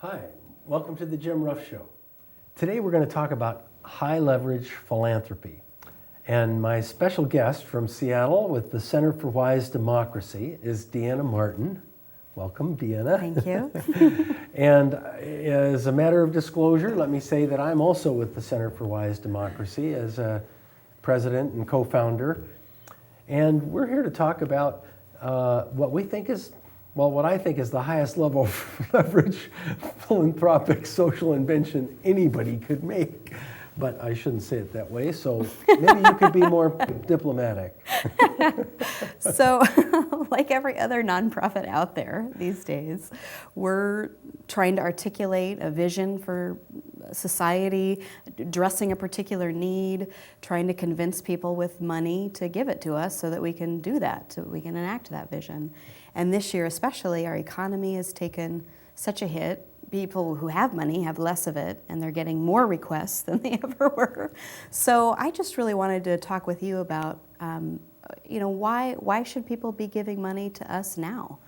Hi, welcome to the Jim Ruff Show. Today we're going to talk about high leverage philanthropy. And my special guest from Seattle with the Center for Wise Democracy is Deanna Martin. Welcome, Deanna. Thank you. And as a matter of disclosure, let me say that I'm also with the Center for Wise Democracy as a president and co-founder. And we're here to talk about what I think is the highest level of leverage philanthropic social invention anybody could make. But I shouldn't say it that way, so maybe you could be more diplomatic. So, like every other nonprofit out there these days, we're trying to articulate a vision for society, addressing a particular need, trying to convince people with money to give it to us so that we can do that, so we can enact that vision. And this year especially, our economy has taken such a hit. People who have money have less of it, and they're getting more requests than they ever were. So I just really wanted to talk with you about, why should people be giving money to us now?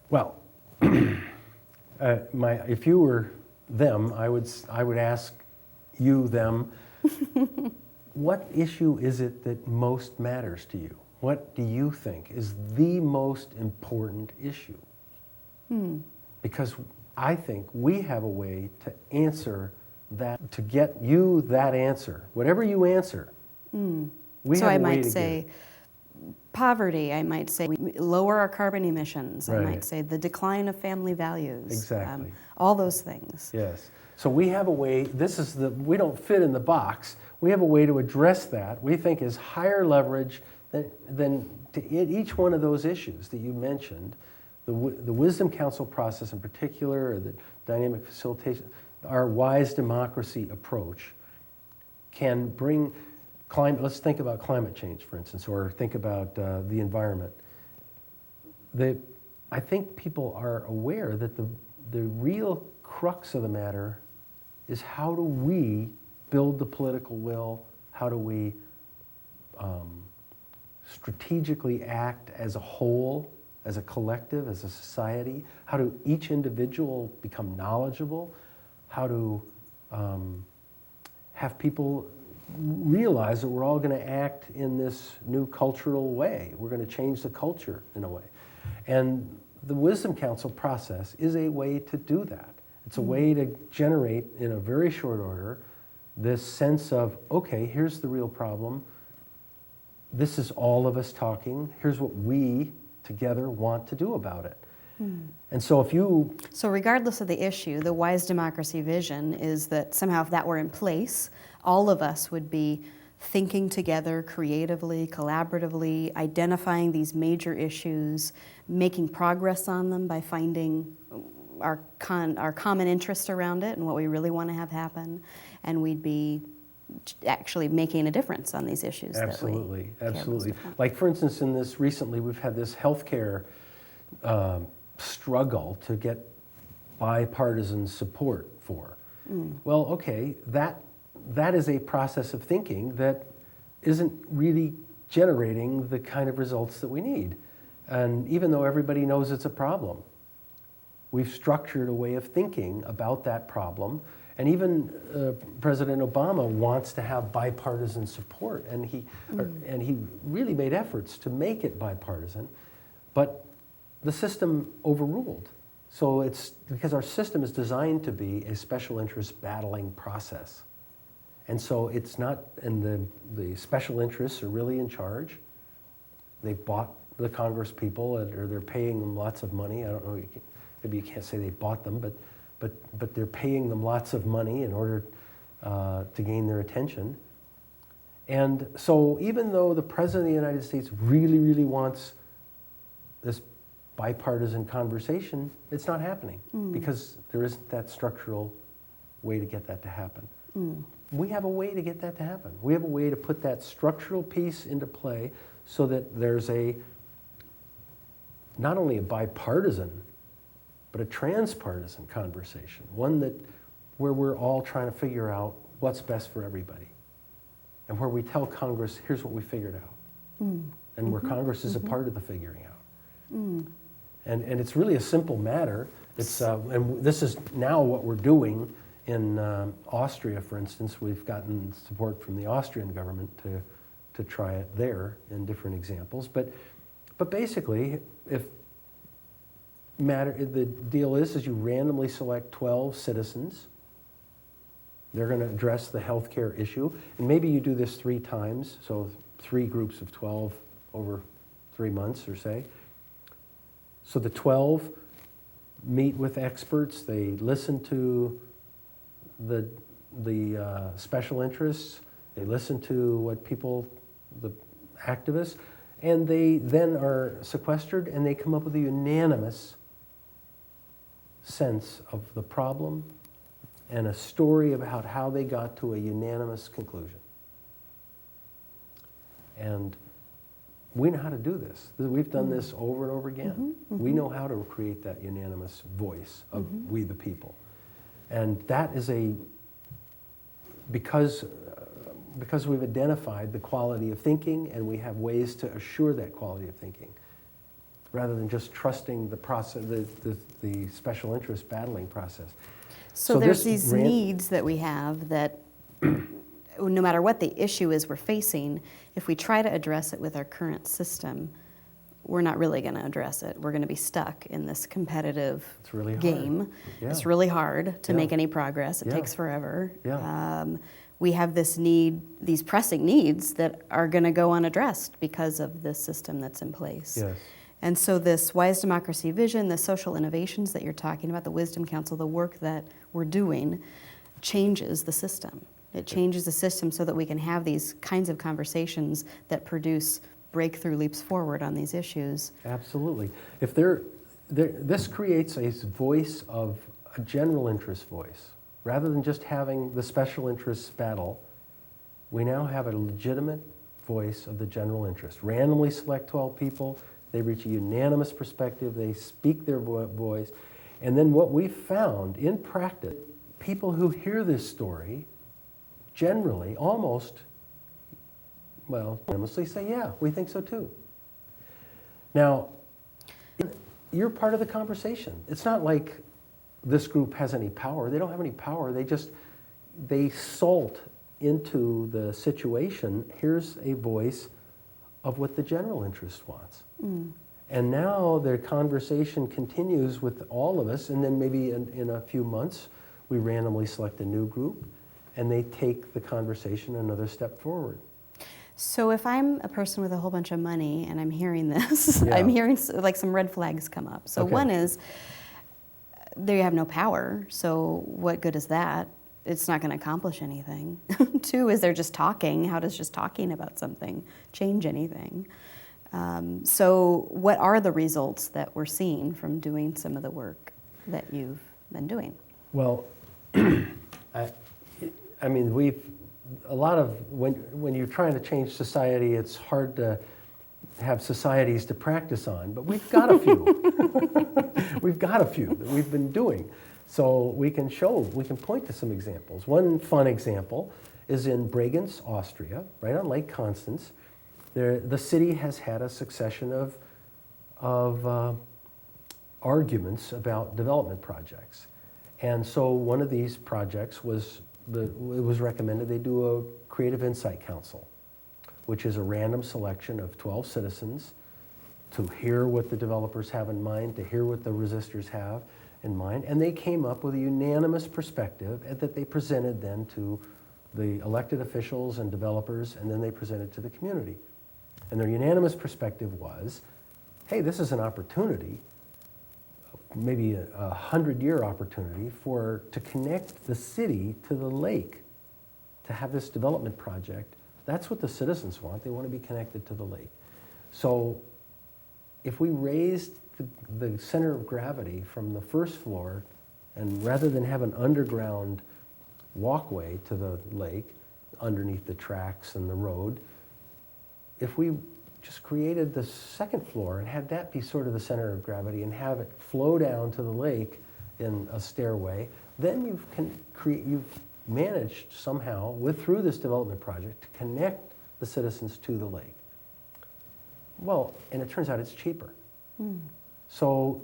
Well, if you were them, I would ask you them, what issue is it that most matters to you? What do you think is the most important issue? Because I think we have a way to answer that, to get you that answer. Whatever you answer, we have a way to get it. So I might say poverty, I might say lower our carbon emissions, Right. I might say the decline of family values. Exactly. All those things. Yes. So we have a way, we don't fit in the box. We have a way to address that we think is higher leverage than to each one of those issues that you mentioned. The Wisdom Council process in particular, or the dynamic facilitation, our wise democracy approach can bring climate, let's think about climate change, for instance, or think about the environment. I think people are aware that the real crux of the matter is how do we build the political will, how do we strategically act as a whole, as a collective, as a society? How do each individual become knowledgeable? How to have people realize that we're all going to act in this new cultural way. We're going to change the culture in a way. And the Wisdom Council process is a way to do that. It's a way to generate, in a very short order, this sense of, okay, here's the real problem. This is all of us talking. Here's what we together want to do about it. And so So regardless of the issue, the wise democracy vision is that somehow if that were in place, all of us would be thinking together creatively, collaboratively, identifying these major issues, making progress on them by finding our common interest around it and what we really want to have happen, and we'd be actually making a difference on these issues. Absolutely. Like for instance, recently we've had this healthcare struggle to get bipartisan support for. Well, okay, that is a process of thinking that isn't really generating the kind of results that we need. And even though everybody knows it's a problem, we've structured a way of thinking about that problem. And even President Obama wants to have bipartisan support, and he really made efforts to make it bipartisan, but the system overruled. So it's because our system is designed to be a special interest battling process. And so it's not, and the special interests are really in charge. They bought the Congress people, or they're paying them lots of money. I don't know, maybe you can't say they bought them, but they're paying them lots of money in order to gain their attention. And so even though the President of the United States really, really wants this bipartisan conversation, it's not happening because there isn't that structural way to get that to happen. We have a way to get that to happen. We have a way to put that structural piece into play so that there's not only a bipartisan, but a transpartisan conversation, one where we're all trying to figure out what's best for everybody, and where we tell Congress, here's what we figured out, and where Congress is a part of the figuring out. And it's really a simple matter. It's, and this is now what we're doing in Austria, for instance. We've gotten support from the Austrian government to try it there in different examples. But basically, the deal is you randomly select 12 citizens. They're going to address the healthcare issue. And maybe you do this 3 times, so 3 groups of 12 over 3 months or say. So the 12 meet with experts. They listen to the special interests. They listen to what the activists, and they then are sequestered and they come up with a unanimous sense of the problem and a story about how they got to a unanimous conclusion. And we know how to do this. We've done this over and over again. Mm-hmm, mm-hmm. We know how to create that unanimous voice of we the people. And that is because we've identified the quality of thinking and we have ways to assure that quality of thinking, rather than just trusting the process, the special interest battling process. So there's these needs that we have that no matter what the issue is we're facing, if we try to address it with our current system, we're not really going to address it. We're going to be stuck in this competitive game. Yeah. It's really hard to make any progress. It takes forever. Yeah. We have these pressing needs that are going to go unaddressed because of this system that's in place. Yes. And so this wise democracy vision, the social innovations that you're talking about, the Wisdom Council, the work that we're doing changes the system. It changes the system so that we can have these kinds of conversations that produce breakthrough leaps forward on these issues. Absolutely. This creates a voice of a general interest voice. Rather than just having the special interests battle, we now have a legitimate voice of the general interest. Randomly select 12 people, they reach a unanimous perspective, they speak their voice, and then what we've found in practice, people who hear this story generally unanimously say, yeah, we think so too. Now, you're part of the conversation. It's not like this group has any power. They don't have any power. They salt into the situation. Here's a voice of what the general interest wants. And now the conversation continues with all of us, and then maybe in a few months, we randomly select a new group, and they take the conversation another step forward. So if I'm a person with a whole bunch of money and I'm hearing this, I'm hearing like some red flags come up. So one is, they have no power, so what good is that? It's not going to accomplish anything. 2 is they're just talking. How does just talking about something change anything? So what are the results that we're seeing from doing some of the work that you've been doing? Well, I mean, when you're trying to change society, it's hard to have societies to practice on, but we've got a few. We've got a few that we've been doing. So we can point to some examples. One fun example is in Bregenz, Austria, right on Lake Constance. The city has had a succession of arguments about development projects. And so one of these projects it was recommended they do a Creative Insight Council, which is a random selection of 12 citizens to hear what the developers have in mind, to hear what the resistors have in mind, and they came up with a unanimous perspective that they presented then to the elected officials and developers, and then they presented to the community. And their unanimous perspective was, hey, this is an opportunity, maybe a 100-year opportunity to connect the city to the lake, to have this development project. That's what the citizens want. They want to be connected to the lake. So if we raised the center of gravity from the first floor, and rather than have an underground walkway to the lake underneath the tracks and the road, if we just created the second floor and had that be sort of the center of gravity and have it flow down to the lake in a stairway, then you've managed somehow, through this development project, to connect the citizens to the lake. Well, and it turns out it's cheaper. So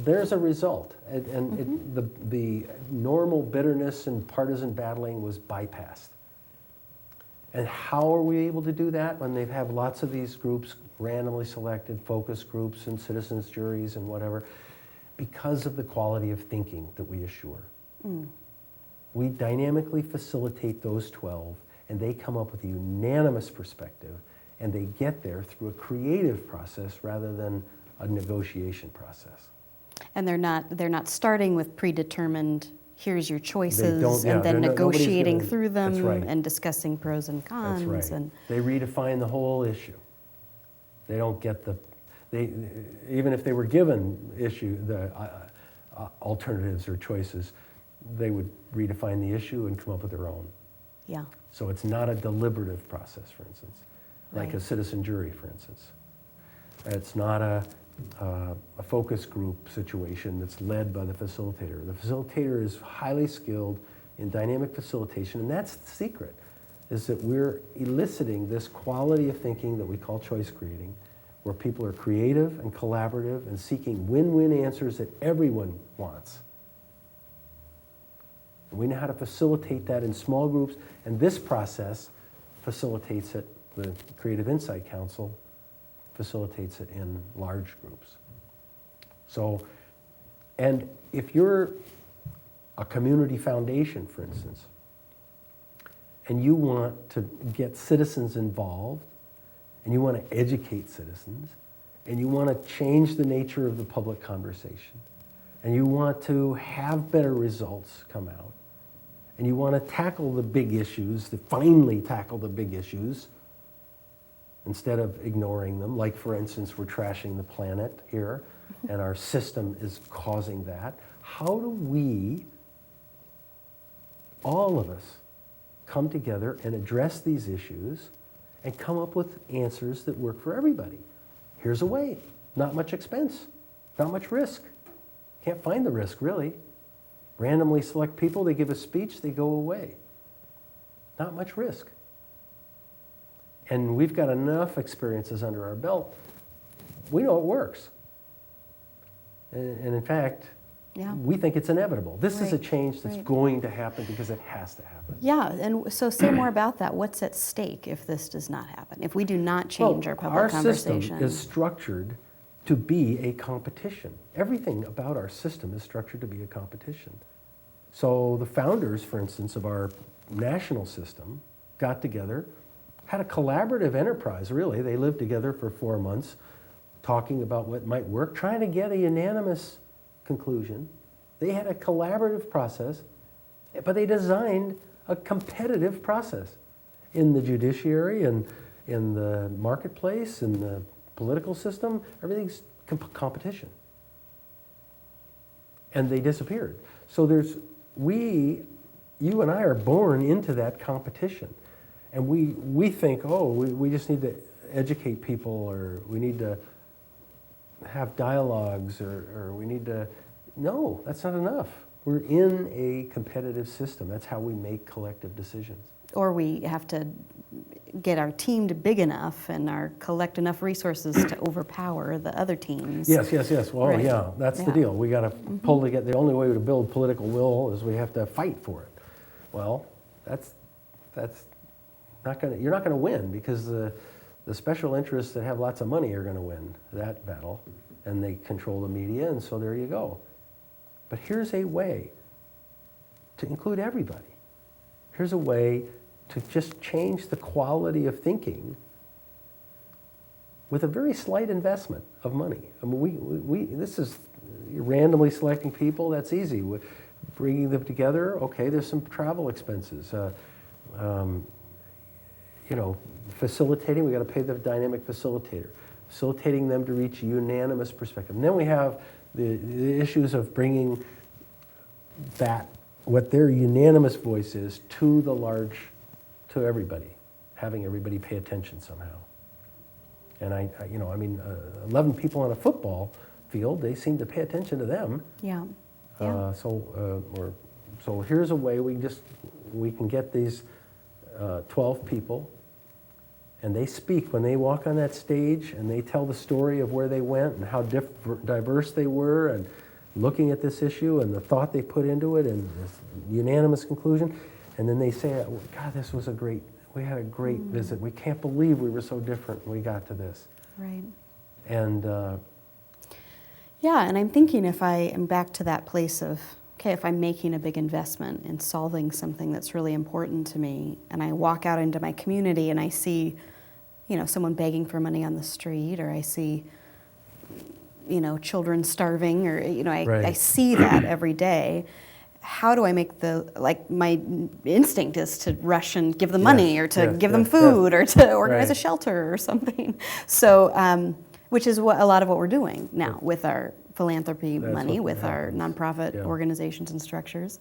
there's a result. And the normal bitterness and partisan battling was bypassed. And how are we able to do that when they have lots of these groups, randomly selected focus groups and citizens' juries and whatever? Because of the quality of thinking that we assure. We dynamically facilitate those 12, and they come up with a unanimous perspective, and they get there through a creative process rather than a negotiation process. And they're not starting with predetermined, here's your choices, yeah, and then negotiating gonna, through them that's right. and discussing pros and cons. That's right. And They redefine the whole issue. They don't get even if they were given the alternatives or choices, they would redefine the issue and come up with their own. yeah, So it's not a deliberative process, for instance, like a Right. citizen jury, for instance. It's not a focus group situation that's led by the facilitator. The facilitator is highly skilled in dynamic facilitation, and that's the secret, is that we're eliciting this quality of thinking that we call choice creating, where people are creative and collaborative and seeking win-win answers that everyone wants. And we know how to facilitate that in small groups, and this process facilitates it, the Creative Insight Council facilitates it in large groups. So, and if you're a community foundation, for instance, and you want to get citizens involved, and you want to educate citizens, and you want to change the nature of the public conversation, and you want to have better results come out, and you want to tackle the big issues, to finally tackle the big issues, instead of ignoring them, like for instance, we're trashing the planet here, and our system is causing that. How do we, all of us, come together and address these issues and come up with answers that work for everybody? Here's a way. Not much expense, not much risk. Can't find the risk, really. Randomly select people, they give a speech, they go away. Not much risk. And we've got enough experiences under our belt. We know it works. And in fact, yeah. we think it's inevitable. This is a Right, change that's right. going to happen because it has to happen. Yeah, and so say more about that. What's at stake if this does not happen? If we do not change our public conversation? System is structured to be a competition. Everything about our system is structured to be a competition. So the founders, for instance, of our national system got together, had a collaborative enterprise, really. They lived together for 4 months, talking about what might work, trying to get a unanimous conclusion. They had a collaborative process, but they designed a competitive process in the judiciary and in the marketplace, in the political system. Everything's competition. And they disappeared. So you and I are born into that competition. And we think, we just need to educate people, or we need to have dialogues, or we need to... No, that's not enough. We're in a competitive system. That's how we make collective decisions. Or we have to get our team to big enough and collect enough resources to overpower the other teams. Yes. Well, Right. yeah, that's the Yeah. deal. We got to pull together. The only way to build political will is we have to fight for it. Well, that's not going to... You're not going to win, because the special interests that have lots of money are going to win that battle, and they control the media, and so there you go. But here's a way to include everybody. Here's a way to just change the quality of thinking with a very slight investment of money. I mean, this is randomly selecting people. That's easy. Bringing them together, okay, there's some travel expenses. Facilitating, we got to pay the dynamic facilitator. Facilitating them to reach a unanimous perspective. And then we have the issues of bringing what their unanimous voice is to to everybody, having everybody pay attention somehow. And 11 people on a football field, they seem to pay attention to them. Yeah. So here's a way we can get these 12 people, and they speak when they walk on that stage, and they tell the story of where they went and how diverse they were, and looking at this issue and the thought they put into it and this unanimous conclusion, and then they say, God, we had a great visit. We can't believe we were so different when we got to this. Right. And yeah, and I'm thinking if I am back to that place of, okay, if I'm making a big investment in solving something that's really important to me, and I walk out into my community and I see, someone begging for money on the street, or I see, children starving, or, I see that every day. How do I make my instinct is to rush and give them money, or to give them food, or to organize a shelter or something. So, which is a lot of what we're doing now with our philanthropy money, with our nonprofit organizations and structures.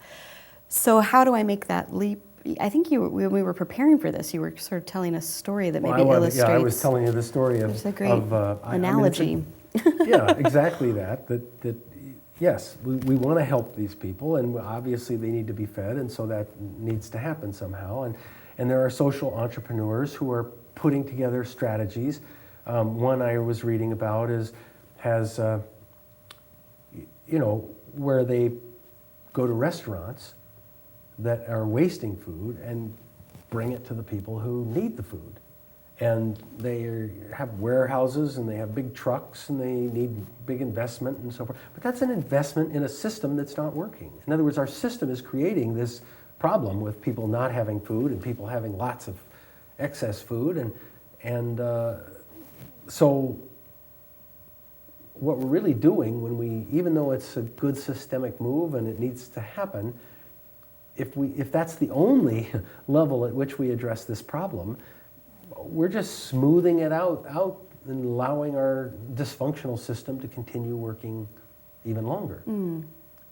So how do I make that leap? I think when we were preparing for this, you were sort of telling a story that maybe illustrates. Yeah, I was telling you the story of. It's a great analogy. Yeah, exactly that. That yes, we want to help these people, and obviously they need to be fed, and so that needs to happen somehow. And there are social entrepreneurs who are putting together strategies. One I was reading about has where they go to restaurants that are wasting food and bring it to the people who need the food. And they have warehouses and they have big trucks and they need big investment and so forth. But that's an investment in a system that's not working. In other words, our system is creating this problem with people not having food and people having lots of excess food. So what we're really doing even though it's a good systemic move and it needs to happen, if that's the only level at which we address this problem, we're just smoothing it out and allowing our dysfunctional system to continue working even longer.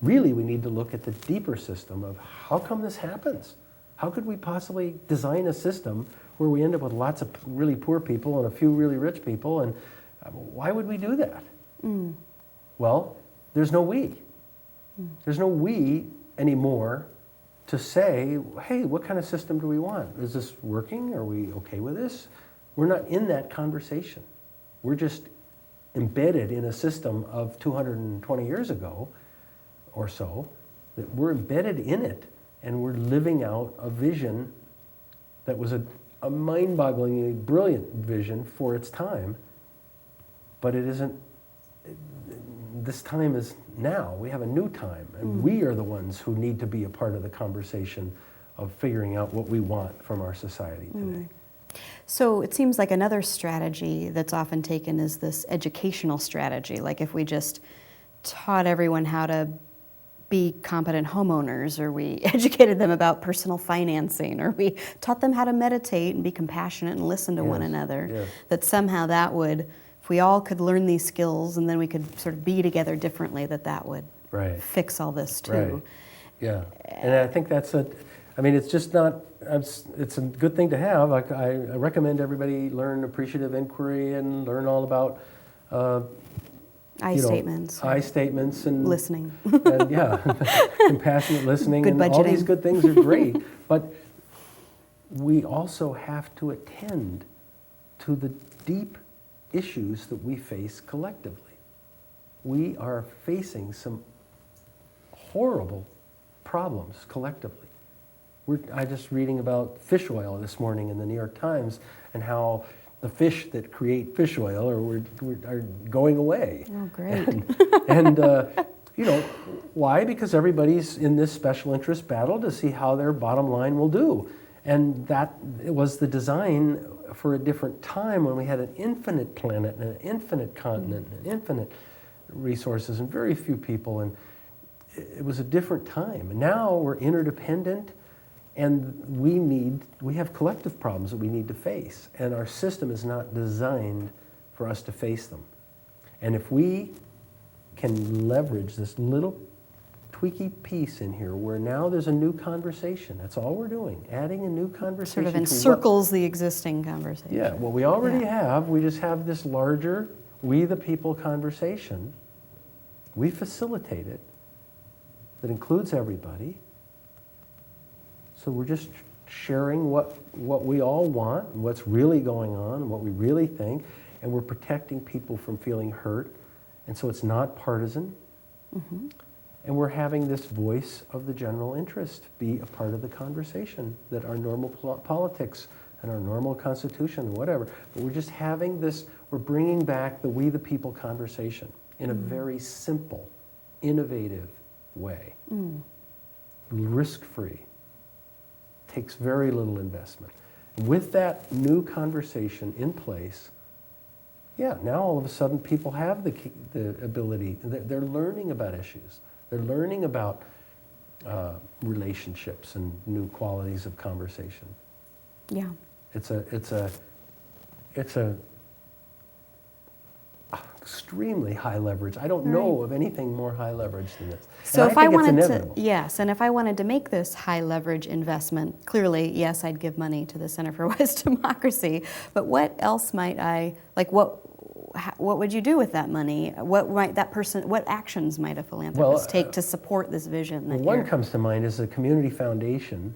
Really, we need to look at the deeper system of how come this happens? How could we possibly design a system where we end up with lots of really poor people and a few really rich people, and why would we do that? Well, there's no we. There's no we anymore to say, hey, what kind of system do we want? Is this working? Are we okay with this? We're not in that conversation. We're just embedded in a system of 220 years ago or so, that we're embedded in it, and we're living out a vision that was a mind-bogglingly brilliant vision for its time, but it isn't. This time is now. We have a new time, and we are the ones who need to be a part of the conversation of figuring out what we want from our society today. So it seems like another strategy that's often taken is this educational strategy. Like if we just taught everyone how to be competent homeowners, or we educated them about personal financing, or we taught them how to meditate and be compassionate and listen to one another, that somehow that would, if we all could learn these skills and then we could sort of be together differently, that would fix all this too. Right. Yeah, and I think it's just not, it's a good thing to have. I recommend everybody learn appreciative inquiry and learn all about I statements and listening. And compassionate listening. Good and budgeting. All these good things are great, but we also have to attend to the deep issues that we face collectively. We are facing some horrible problems collectively. I just reading about fish oil this morning in the New York Times, and how the fish that create fish oil are going away. Oh, great. And why? Because everybody's in this special interest battle to see how their bottom line will do. And that was the design for a different time when we had an infinite planet and an infinite continent and infinite resources and very few people. And it was a different time. And now we're interdependent, and we have collective problems that we need to face. And our system is not designed for us to face them. And if we can leverage this little tweaky piece in here where now there's a new conversation. That's all we're doing, adding a new conversation. Sort of encircles the existing conversation. Yeah, what we already have, we just have this larger we the people conversation. We facilitate it. That includes everybody. So we're just sharing what we all want, and what's really going on, and what we really think, and we're protecting people from feeling hurt. And so it's not partisan. And we're having this voice of the general interest be a part of the conversation that our normal politics and our normal constitution and whatever. But we're just having this, we're bringing back the we the people conversation in a very simple, innovative way. Risk-free. Takes very little investment. With that new conversation in place, yeah, now all of a sudden people have the ability, they're learning about issues. They're learning about relationships and new qualities of conversation. Yeah. It's a extremely high leverage. I don't know of anything more high leverage than this. So and if I I think it's wanted inevitable. to, yes, and if I wanted to make this high leverage investment, clearly, yes, I'd give money to the Center for Wise Democracy. But what else might I, like what would you do with that money? What might that person, what actions might a philanthropist take to support this vision? That One comes to mind is a community foundation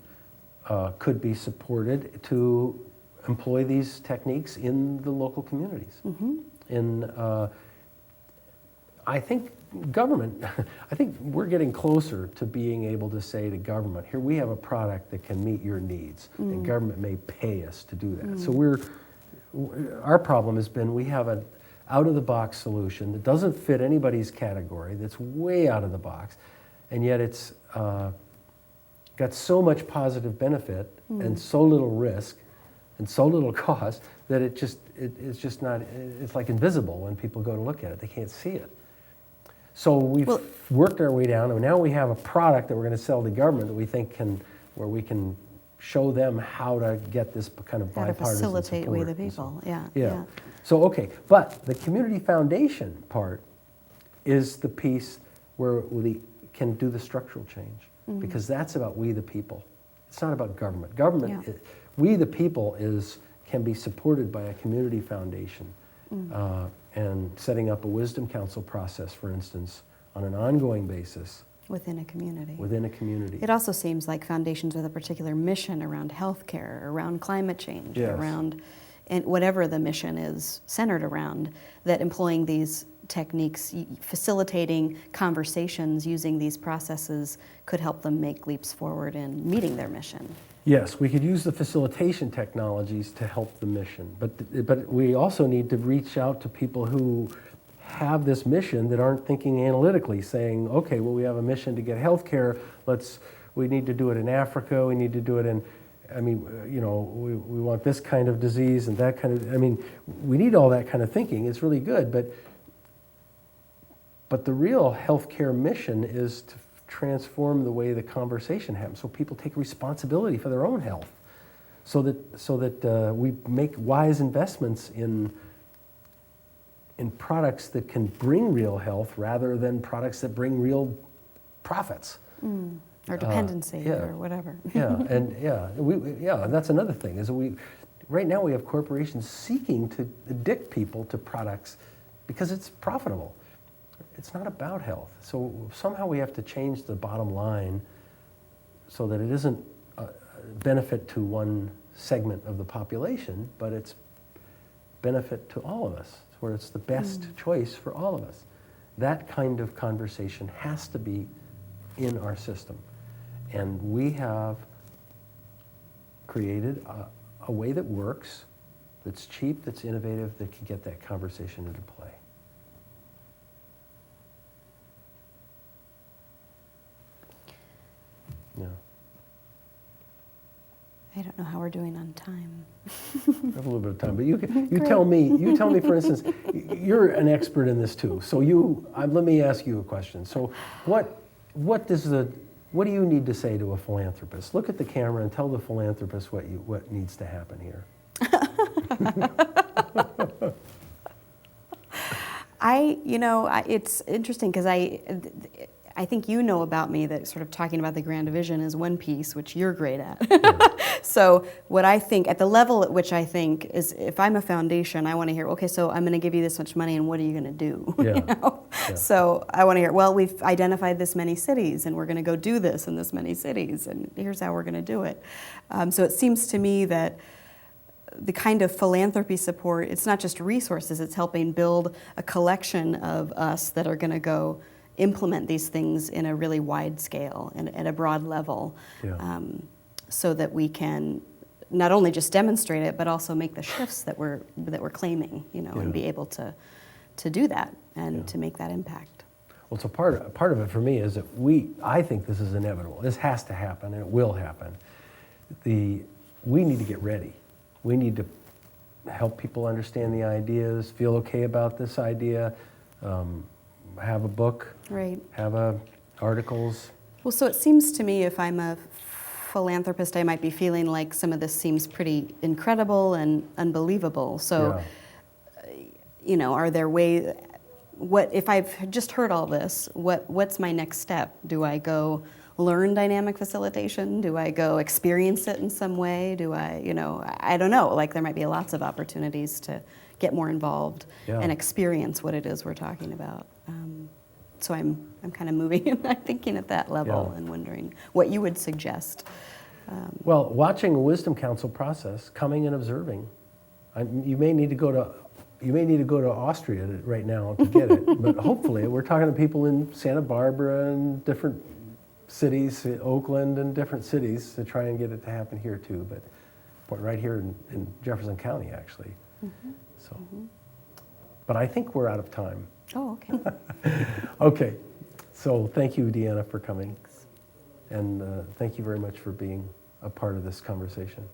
could be supported to employ these techniques in the local communities. I think government, I think we're getting closer to being able to say to government, here we have a product that can meet your needs, and government may pay us to do that. So our problem has been we have an out-of-the-box solution that doesn't fit anybody's category, that's way out of the box, and yet it's got so much positive benefit and so little risk and so little cost that it's just not, it's like invisible when people go to look at it. They can't see it. So we've worked our way down, and now we have a product that we're going to sell to government that we think where we can show them how to get this kind of bipartisan how to facilitate support. we the people, yeah. So, okay, but the community foundation part is the piece where we can do the structural change, because that's about we the people. It's not about government. Government, we the people can be supported by a community foundation, and setting up a wisdom council process, for instance, on an ongoing basis. Within a community. Within a community. It also seems like foundations with a particular mission around healthcare, around climate change, around, and whatever the mission is centered around, that employing these techniques, facilitating conversations using these processes could help them make leaps forward in meeting their mission. Yes, we could use the facilitation technologies to help the mission, but we also need to reach out to people who have this mission that aren't thinking analytically, saying, okay, well, we have a mission to get health care, we need to do it in Africa, we need to do it in, we want this kind of disease and that kind of, we need all that kind of thinking. It's really good, but the real healthcare mission is to transform the way the conversation happens, so people take responsibility for their own health, so that we make wise investments in products that can bring real health rather than products that bring real profits. Or dependency or whatever. And that's another thing, is that right now we have corporations seeking to addict people to products because it's profitable. It's not about health. So somehow we have to change the bottom line so that it isn't a benefit to one segment of the population, but it's benefit to all of us, where it's the best choice for all of us. That kind of conversation has to be in our system. And we have created a way that works, that's cheap, that's innovative, that can get that conversation into play. Yeah. I don't know how we're doing on time. We have a little bit of time, but you tell me, for instance, you're an expert in this too. So let me ask you a question. So what do you need to say to a philanthropist? Look at the camera and tell the philanthropist what needs to happen here. It's interesting because I think you know about me that sort of talking about the grand vision is one piece, which you're great at. So what I think, at the level at which I think, is if I'm a foundation, I want to hear, okay, so I'm going to give you this much money, and what are you going to do? So I want to hear, well, we've identified this many cities, and we're going to go do this in this many cities, and here's how we're going to do it. So it seems to me that the kind of philanthropy support, it's not just resources, it's helping build a collection of us that are going to go implement these things in a really wide scale and at a broad level, Yeah. so that we can not only just demonstrate it, but also make the shifts that we're claiming, Yeah. and be able to do that and Yeah. to make that impact. Well, so part of it for me is that I think this is inevitable. This has to happen, and it will happen. We need to get ready. We need to help people understand the ideas, feel okay about this idea, have a book, Right. have articles. Well, so it seems to me, if I'm a philanthropist, I might be feeling like some of this seems pretty incredible and unbelievable. So, Yeah. Are there ways? What if I've just heard all this? What's my next step? Do I go learn dynamic facilitation? Do I go experience it in some way? Do I, I don't know. Like there might be lots of opportunities to get more involved Yeah. and experience what it is we're talking about. So I'm kind of moving and I'm thinking at that level Yeah. and wondering what you would suggest. Well, watching a wisdom council process, coming and observing. You may need to go to Austria right now to get it, but hopefully we're talking to people in Santa Barbara and different cities, Oakland and different cities, to try and get it to happen here too. But right here in Jefferson County, actually. Mm-hmm. So, but I think we're out of time. Oh, okay. Okay, so thank you, Deanna, for coming, and thank you very much for being a part of this conversation.